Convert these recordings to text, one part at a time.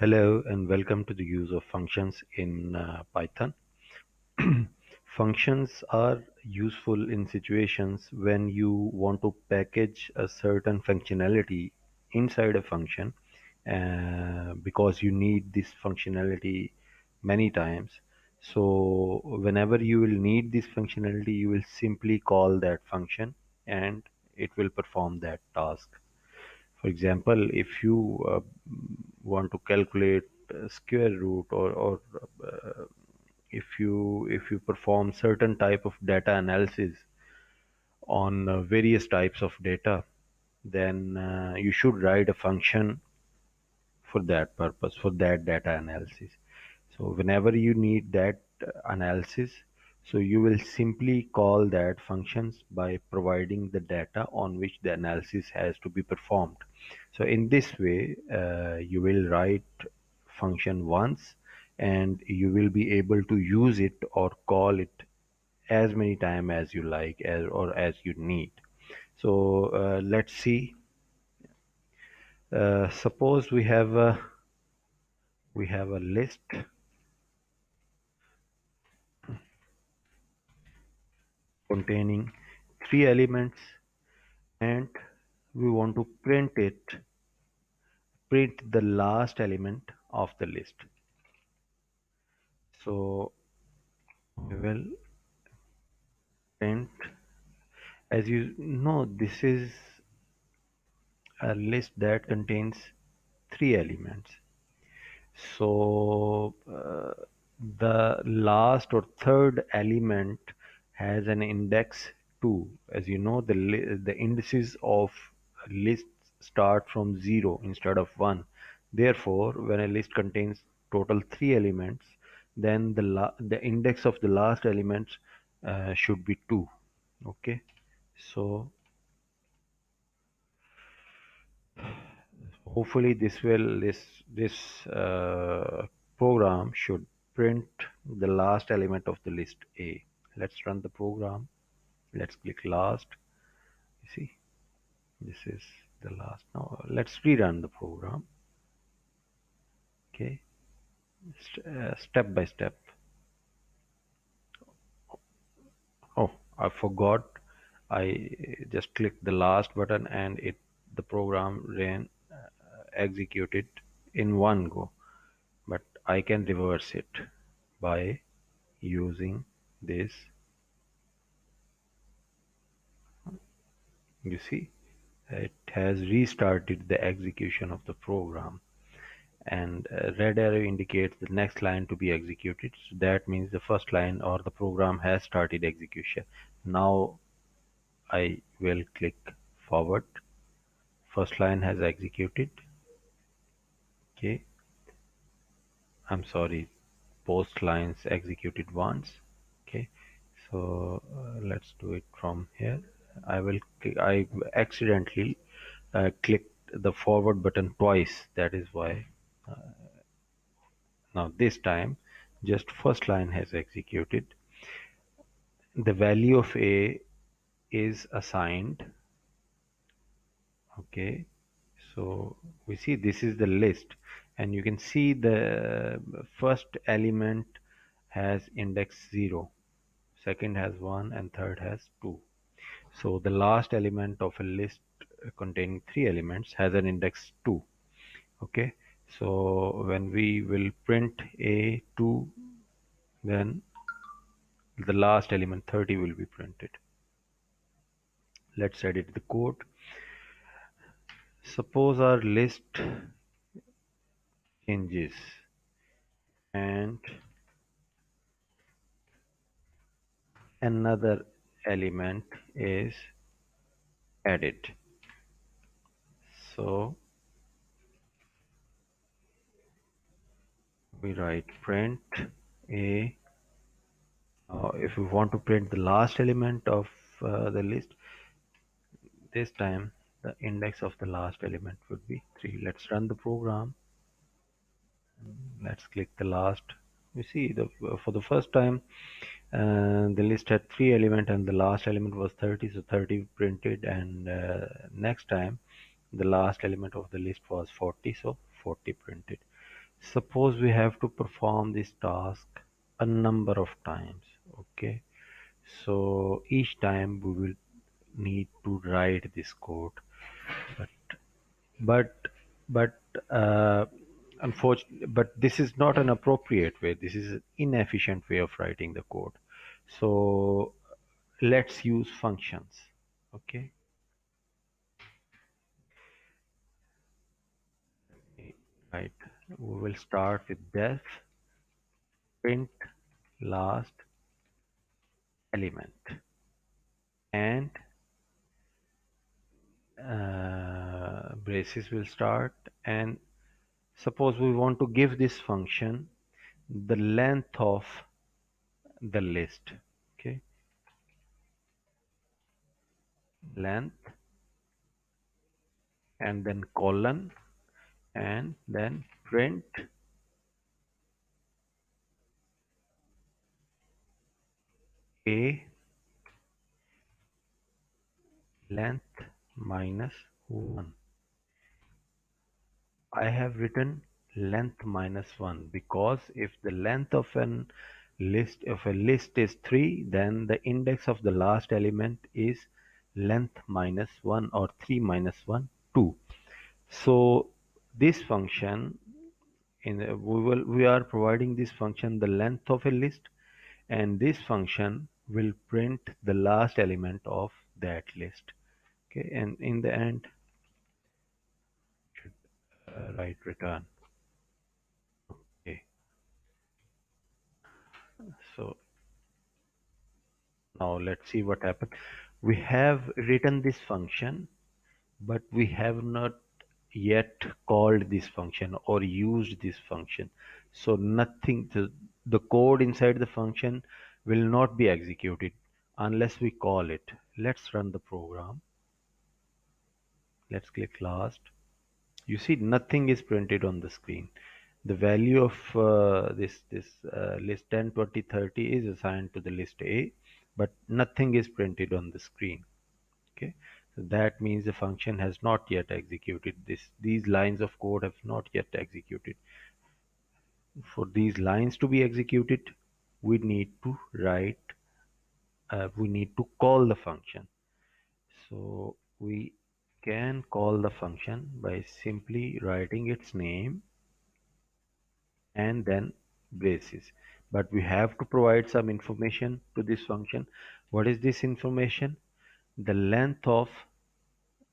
Hello and welcome to the use of functions in Python. Functions are useful in situations when you want to package a certain functionality inside a function because you need this functionality many times. So whenever you will need this functionality, you will simply call that function and it will perform that task. For example, if you want to calculate square root or if you perform certain type of data analysis on various types of data, then you should write a function for that purpose, for that data analysis. So whenever you need that analysis, so you will simply call that functions by providing the data on which the analysis has to be performed. So in this way, you will write function once and you will be able to use it or call it as many time as you like or as you need. So let's see. Suppose we have a list containing three elements and we want to print the last element of the list. So we will print, as you know, this is a list that contains three elements. So the last or third element has an index 2. As you know, the indices of lists start from 0 instead of 1. Therefore, when a list contains total 3 elements, then the index of the last element should be 2. Okay, so hopefully this program should print the last element of the list A. Let's run the program. Let's click last. You see, this is the last. Now let's rerun the program. Okay, step by step. Oh, I forgot. I just clicked the last button and the program ran executed in one go. But I can reverse it by using this. You see, it has restarted the execution of the program, and red arrow indicates the next line to be executed. So that means the first line or the program has started execution. Now I will click forward. First line has executed. Okay, I'm sorry, post lines executed once. Okay, so let's do it from here. I accidentally clicked the forward button twice, that is why. Now this time just first line has executed. The value of A is assigned. Okay, so we see this is the list and you can see the first element has index 0, second has 1 and third has 2. So the last element of a list containing three elements has an index 2. Okay, so when we will print A2, then the last element 30 will be printed. Let's edit the code. Suppose our list changes and another element is added. So we write print a. If we want to print the last element of the list, this time the index of the last element would be 3. Let's run the program. Let's click the last. You see, for the first time the list had three elements and the last element was 30, so 30 printed, and next time the last element of the list was 40, so 40 printed. Suppose we have to perform this task a number of times. Okay, so each time we will need to write this code, but but uh, unfortunately, but this is not an appropriate way. This is an inefficient way of writing the code. So let's use functions. Okay, right. We will start with def print last element, and braces will start. And suppose we want to give this function the length of the list. Okay, length, and then colon, and then print a length minus 1. I have written length minus 1 because if the length of a list is 3, then the index of the last element is length minus 1, or 3 minus 1, 2. So this function, we are providing this function the length of a list, and this function will print the last element of that list. Okay, and in the end, write return. Okay, so now let's see what happened. We have written this function, but we have not yet called this function or used this function. So nothing, the code inside the function will not be executed unless we call it. Let's run the program. Let's click last. You see nothing is printed on the screen. The value of this list 10, 20, 30 is assigned to the list A, but nothing is printed on the screen. Okay, so that means the function has not yet executed. These lines of code have not yet executed. For these lines to be executed, we need to we need to call the function. So we can call the function by simply writing its name and then braces. But we have to provide some information to this function. What is this information? The length of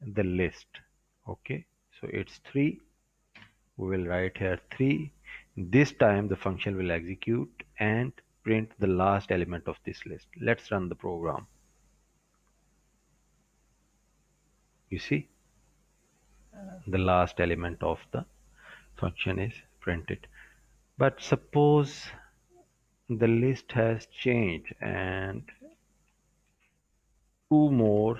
the list. Okay, so it's 3. We will write here 3. This time the function will execute and print the last element of this list. Let's run the program. You see, the last element of the function is printed. But suppose the list has changed and two more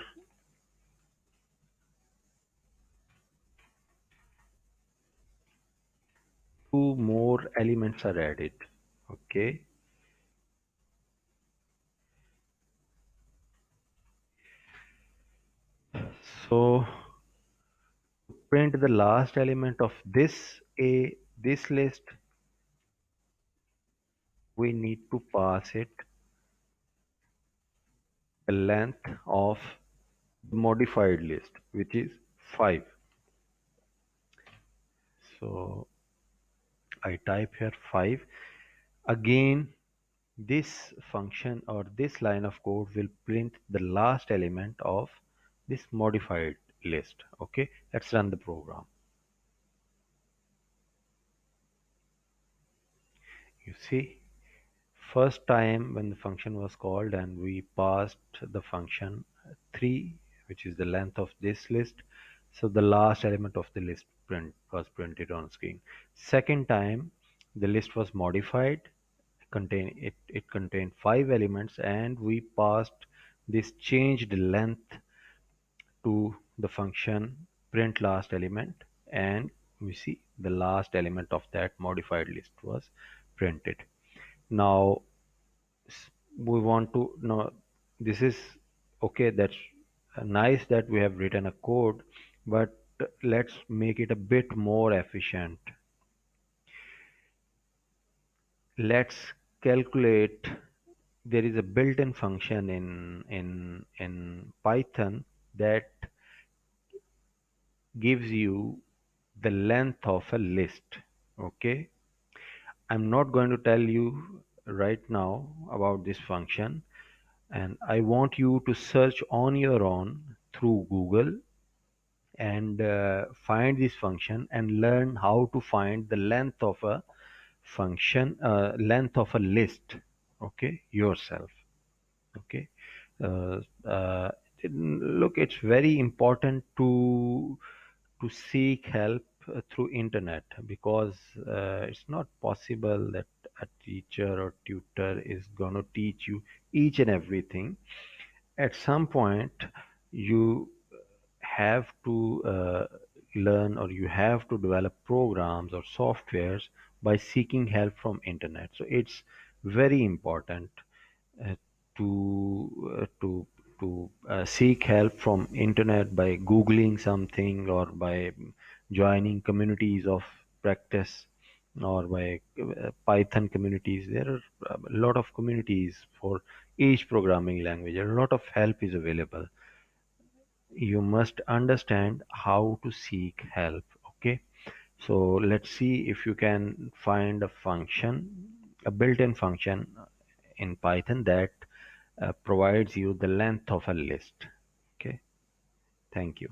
elements are added. Okay, so to print the last element of this list, we need to pass it the length of the modified list, which is 5. So I type here 5. Again, this function or this line of code will print the last element of this modified list. Okay, let's run the program. You see, first time when the function was called and we passed the function 3, which is the length of this list, so the last element of the list was printed on screen. Second time the list was modified, it contained 5 elements, and we passed this changed length to the function print last element, and we see the last element of that modified list was printed. Now we want to know, this is okay, that's nice that we have written a code, but let's make it a bit more efficient. let's calculate. There is a built-in function in Python that gives you the length of a list. Okay, I'm not going to tell you right now about this function, and I want you to search on your own through Google and find this function and learn how to find the length of a function, length of a list, okay, yourself. Okay. uh, uh, Look, it's very important to seek help through internet, because it's not possible that a teacher or tutor is going to teach you each and everything. At some point you have to learn, or you have to develop programs or softwares by seeking help from internet. So it's very important uh, to seek help from internet by googling something, or by joining communities of practice, or by Python communities. There are a lot of communities for each programming language. A lot of help is available. You must understand how to seek help. Okay, so let's see if you can find a function, a built-in function in Python that provides you the length of a list. Okay, thank you.